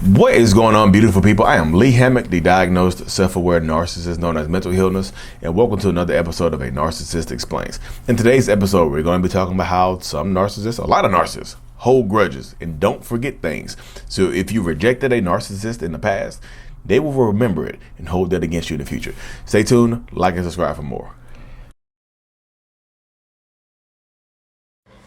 What is going on, beautiful people? I am Lee Hammock, the diagnosed self-aware narcissist known as mental illness, and welcome to another episode of A Narcissist Explains. In today's episode, we're going to be talking about how some narcissists, a lot of narcissists, hold grudges and don't forget things. So if you rejected a narcissist in the past, they will remember it and hold that against you in the future. Stay tuned, like and subscribe for more.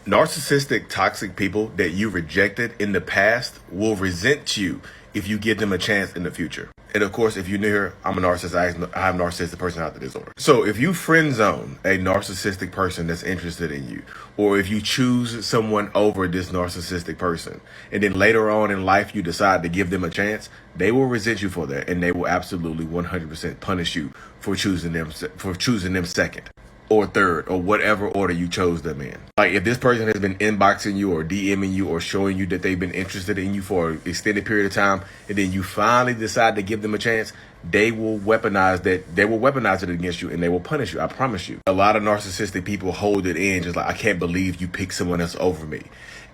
Narcissistic, toxic people that you rejected in the past will resent you if you give them a chance in the future. And of course, if you're new here, I'm a narcissist. I have narcissistic personality disorder. So if you friend zone a narcissistic person that's interested in you, or if you choose someone over this narcissistic person, and then later on in life you decide to give them a chance, they will resent you for that, and they will absolutely 100% punish you for choosing them second or third, or whatever order you chose them in. Like if this person has been inboxing you or DMing you or showing you that they've been interested in you for an extended period of time, and then you finally decide to give them a chance, they will weaponize that. They will weaponize it against you and they will punish you. I promise you. A lot of narcissistic people hold it in just like, I can't believe you picked someone else over me.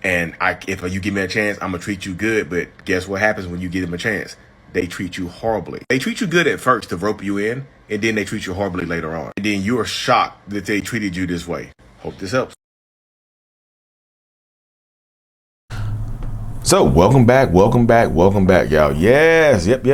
And if you give me a chance, I'm gonna treat you good. But guess what happens when you give them a chance? They treat you horribly. They treat you good at first to rope you in, and then they treat you horribly later on. And then you're shocked that they treated you this way. Hope this helps. So welcome back, y'all. Yes, yep.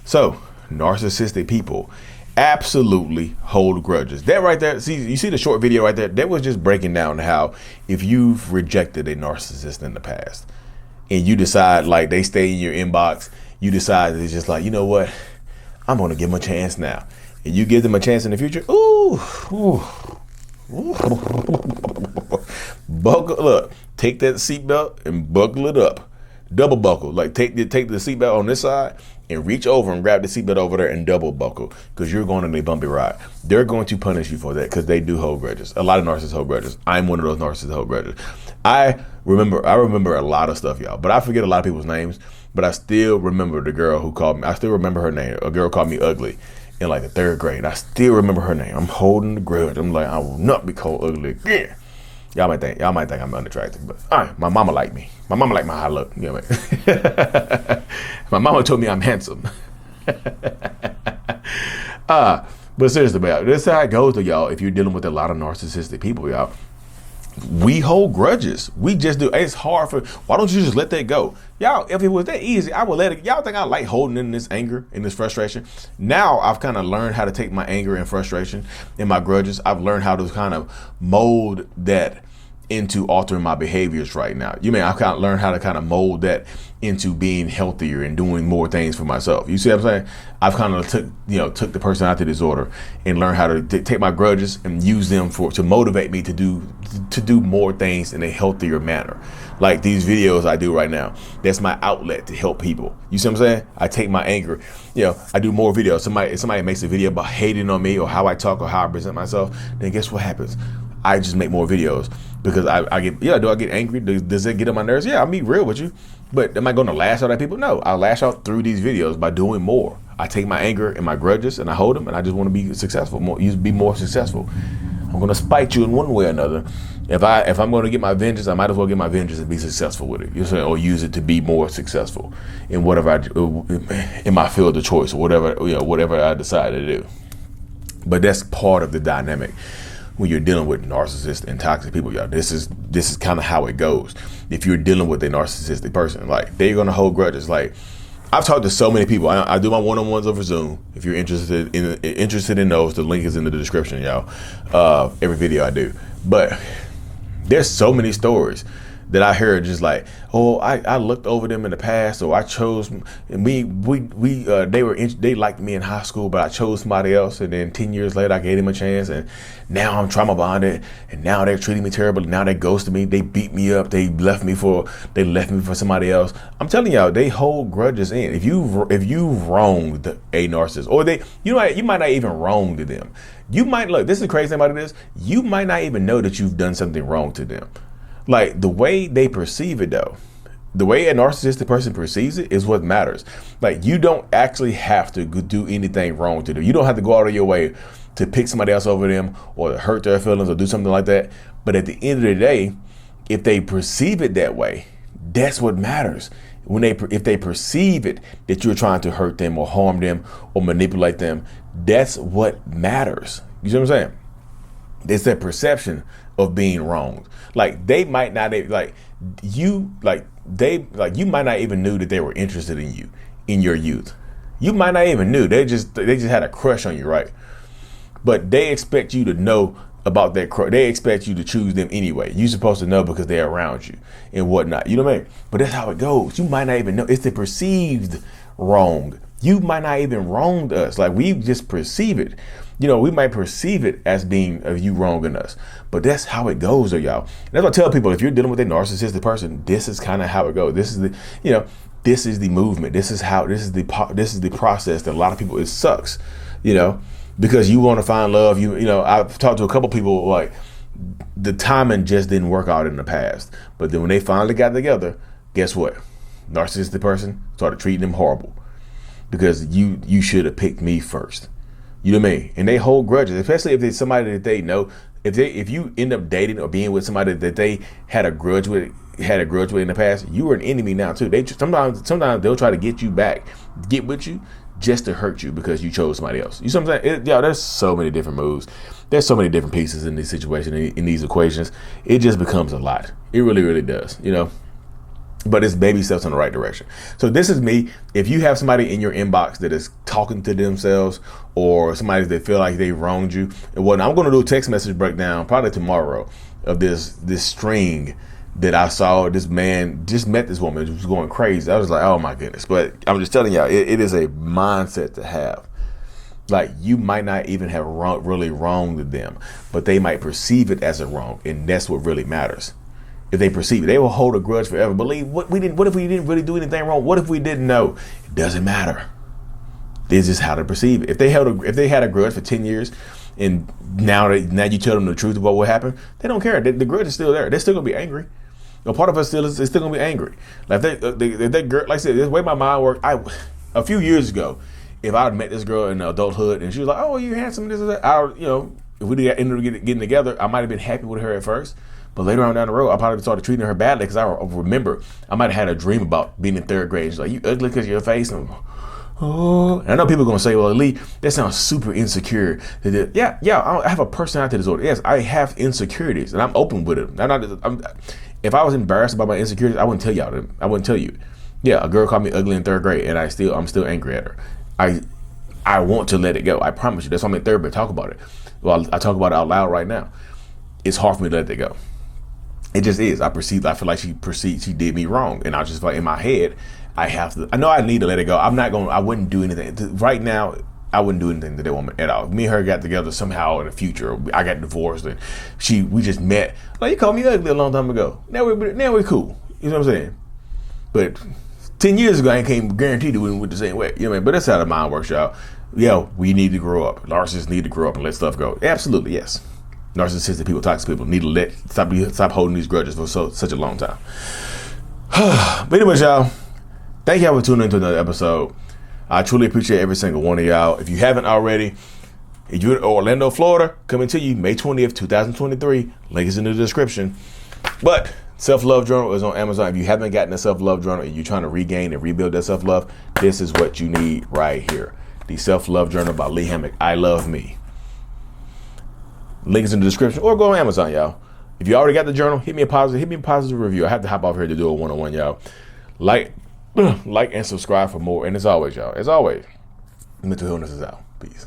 So narcissistic people absolutely hold grudges. That right there, you see the short video right there? That was just breaking down how if you've rejected a narcissist in the past, and you decide like they stay in your inbox, you decide it's just like, you know what, I'm gonna give them a chance now, and you give them a chance in the future. Ooh. Buckle, look, take that seatbelt and buckle it up, double buckle. Like take the seatbelt on this side and reach over and grab the seatbelt over there and double buckle, because you're going on a bumpy ride. They're going to punish you for that because they do hold grudges. A lot of narcissists hold grudges. I'm one of those narcissists that hold grudges. I remember a lot of stuff, y'all, but I forget a lot of people's names. But I still remember the girl who called me. I still remember her name. A girl called me ugly in like the third grade. I still remember her name. I'm holding the grudge. I'm like, I will not be called ugly again. Y'all might think I'm unattractive, but all right, my mama liked me. My mama liked my high look. You know what I mean? My mama told me I'm handsome. But seriously, man, this is how it goes to y'all if you're dealing with a lot of narcissistic people, y'all. We hold grudges. We just do. It's hard why don't you just let that go? Y'all, if it was that easy, I would let it. Y'all think I like holding in this anger and this frustration? Now I've kind of learned how to take my anger and frustration and my grudges. I've learned how to kind of mold that into altering my behaviors right now. I've kind of learned how to kind of mold that into being healthier and doing more things for myself. You see what I'm saying? I've kind of took the personality disorder and learned how to take my grudges and use them to motivate me to do more things in a healthier manner. Like these videos I do right now, that's my outlet to help people. You see what I'm saying? I take my anger, I do more videos. Somebody makes a video about hating on me or how I talk or how I present myself, then guess what happens? I just make more videos because I get angry? Does it get on my nerves? Yeah, I'll be real with you. But am I going to lash out at people? No, I'll lash out through these videos by doing more. I take my anger and my grudges and I hold them, and I just want to be successful, be more successful. I'm going to spite you in one way or another. If I'm going to get my vengeance, I might as well get my vengeance and be successful with it. Or use it to be more successful in whatever in my field of choice, or whatever I decide to do. But that's part of the dynamic when you're dealing with narcissists and toxic people, y'all. This is kind of how it goes. If you're dealing with a narcissistic person, like they're gonna hold grudges. Like I've talked to so many people. I do my one-on-ones over Zoom. If you're interested in those, the link is in the description, y'all. Every video I do, but there's so many stories that I heard just like, oh, I looked over them in the past, or I chose, and they liked me in high school, but I chose somebody else, and then 10 years later I gave them a chance, and now I'm trauma bonded, and now they're treating me terribly. Now they ghosted me, they beat me up, they left me for somebody else. I'm telling y'all, they hold grudges in. If you wronged a narcissist, or you might not even wrong to them. You might look. This is the crazy thing about it is you might not even know that you've done something wrong to them. Like the way they perceive it though, the way a narcissistic person perceives it is what matters. Like you don't actually have to do anything wrong to them. You don't have to go out of your way to pick somebody else over them or to hurt their feelings or do something like that. But at the end of the day, if they perceive it that way, that's what matters. if they perceive it that you're trying to hurt them or harm them or manipulate them, that's what matters. You see what I'm saying? It's that perception of being wronged. Like they might not you might not even knew that they were interested in you in your youth. You might not even knew. They just had a crush on you, right? But they expect you to know about that crush. They expect you to choose them anyway. You're supposed to know because they're around you and whatnot. You know what I mean? But that's how it goes. You might not even know. It's the perceived wrong. You might not even wronged us. Like we just perceive it. You know, we might perceive it as being of you wronging us, but that's how it goes, though, y'all. That's what I tell people: if you're dealing with a narcissistic person, this is kind of how it goes. This is the, this is the movement. This is the process that a lot of people. It sucks, because you want to find love. I've talked to a couple people like the timing just didn't work out in the past, but then when they finally got together, guess what? Narcissistic person started treating them horrible because you should have picked me first. You know what I mean? And they hold grudges, especially if it's somebody that they know. If you end up dating or being with somebody that they had a grudge with in the past, you are an enemy now too. They sometimes they'll try to get you back, get with you, just to hurt you because you chose somebody else. You see what I'm saying? There's so many different moves. There's so many different pieces in these situations, in these equations. It just becomes a lot. It really, really does. But it's baby steps in the right direction. So this is me. If you have somebody in your inbox that is talking to themselves or somebody that feel like they wronged you, and what I'm going to do a text message breakdown probably tomorrow of this string that I saw. This man just met this woman. It was going crazy. I was like, oh my goodness. But I'm just telling y'all, it is a mindset to have. Like you might not even have really wronged them, but they might perceive it as a wrong, and that's what really matters. If they perceive it, they will hold a grudge forever. Believe what if we didn't really do anything wrong? What if we didn't know? It doesn't matter. It's just how to perceive it. If they had a grudge for 10 years, and now you tell them the truth about what happened, they don't care. The grudge is still there. They're still gonna be angry. Part of us is still gonna be angry. Like if they like I said, the way my mind works. A few years ago, if I had met this girl in adulthood and she was like, "Oh, you're handsome," this and that, if we ended up getting together, I might have been happy with her at first. But later on down the road, I probably started treating her badly because I remember I might have had a dream about being in third grade. She's like, "You ugly because of your face." And I know people are going to say, "Well, Lee, that sounds super insecure." Yeah, I have a personality disorder. Yes, I have insecurities, and I'm open with it. If I was embarrassed about my insecurities, I wouldn't tell y'all them. I wouldn't tell you. Yeah, a girl called me ugly in third grade, and I'm still angry at her. I want to let it go. I promise you. That's why I'm in third grade. Talk about it. Well, I talk about it out loud right now. It's hard for me to let it go. It just is. I feel like she did me wrong. And I just feel like in my head, I know I need to let it go. I wouldn't do anything. Right now, I wouldn't do anything to that woman at all. Me and her got together somehow in the future. I got divorced and we just met. Like, you called me ugly a long time ago. Now we're cool. You know what I'm saying? But 10 years ago, I can't guarantee that we went the same way. You know what I mean? But that's how the mind works, y'all. We need to grow up. Narcissists need to grow up and let stuff go. Absolutely, yes. Narcissistic people, toxic people need to stop holding these grudges for such a long time. But anyways, y'all, thank y'all for tuning into another episode. I truly appreciate every single one of y'all. If you haven't already, if you're in Orlando, Florida, coming to you May 20th, 2023. Link is in the description. But Self-Love Journal is on Amazon. If you haven't gotten a Self-Love Journal and you're trying to regain and rebuild that self-love, this is what you need right here. The Self-Love Journal by Lee Hammock. I love me. Link is in the description, or go on Amazon, y'all. If you already got the journal, hit me a positive review. I have to hop off here to do a one-on-one, y'all. Like and subscribe for more. And as always, y'all, mental illness is out. Peace.